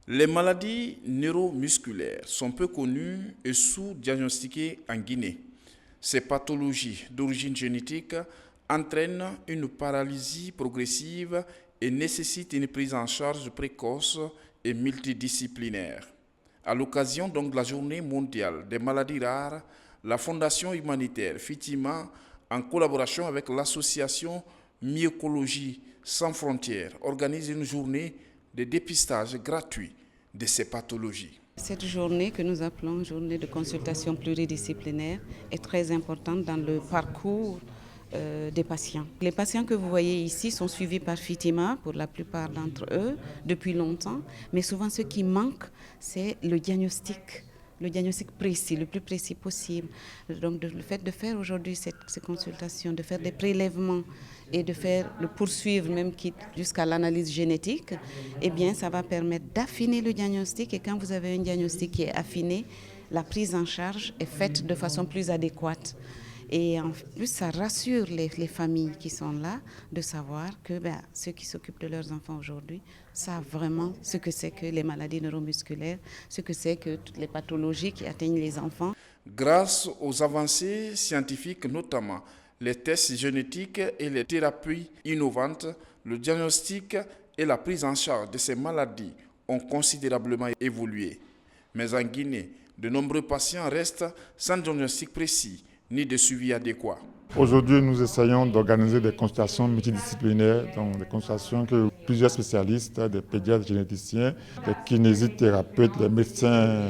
Les maladies neuromusculaires sont peu connues et sous-diagnostiquées en Guinée. Ces pathologies d'origine génétique entraînent une paralysie progressive et nécessitent une prise en charge précoce et multidisciplinaire. À l'occasion donc de la Journée mondiale des maladies rares, la Fondation humanitaire Fitima, en collaboration avec l'association Mycologie sans frontières, organise une journée de dépistage gratuit de ces pathologies. Cette journée que nous appelons journée de consultation pluridisciplinaire est très importante dans le parcours des patients. Les patients que vous voyez ici sont suivis par Fitima pour la plupart d'entre eux depuis longtemps, mais souvent ce qui manque, c'est le diagnostic précis, le plus précis possible. Donc le fait de faire aujourd'hui ces consultations, de faire des prélèvements et de poursuivre même jusqu'à l'analyse génétique, eh bien ça va permettre d'affiner le diagnostic, et quand vous avez un diagnostic qui est affiné, la prise en charge est faite de façon plus adéquate. Et en plus, ça rassure les familles qui sont là de savoir que ceux qui s'occupent de leurs enfants aujourd'hui savent vraiment ce que c'est que les maladies neuromusculaires, ce que c'est que toutes les pathologies qui atteignent les enfants. Grâce aux avancées scientifiques, notamment les tests génétiques et les thérapies innovantes, le diagnostic et la prise en charge de ces maladies ont considérablement évolué. Mais en Guinée, de nombreux patients restent sans diagnostic précis ni de suivi adéquat. Aujourd'hui, nous essayons d'organiser des consultations multidisciplinaires, donc des consultations que plusieurs spécialistes, des pédiatres, généticiens, des kinésithérapeutes, les médecins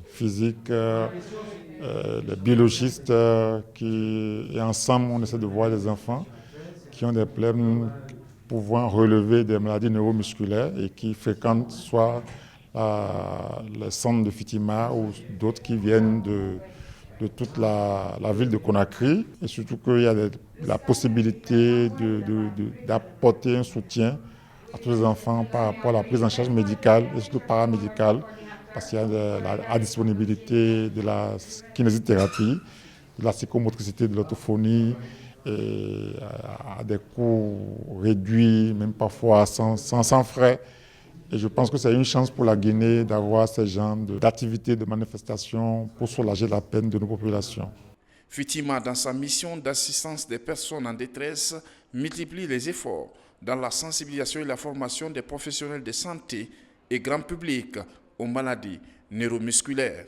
physiques, les biologistes, et ensemble, on essaie de voir les enfants qui ont des problèmes pouvant relever des maladies neuromusculaires et qui fréquentent soit les centres de Fitima ou d'autres qui viennent de toute la ville de Conakry, et surtout qu'il y a la possibilité d'apporter un soutien à tous les enfants par rapport à la prise en charge médicale et surtout paramédicale, parce qu'il y a la disponibilité de la kinésithérapie, de la psychomotricité, de l'autophonie, et à des coûts réduits, même parfois sans frais. Et je pense que c'est une chance pour la Guinée d'avoir ces genres d'activités, de manifestations pour soulager la peine de nos populations. Fitima, dans sa mission d'assistance des personnes en détresse, multiplie les efforts dans la sensibilisation et la formation des professionnels de santé et grand public aux maladies neuromusculaires.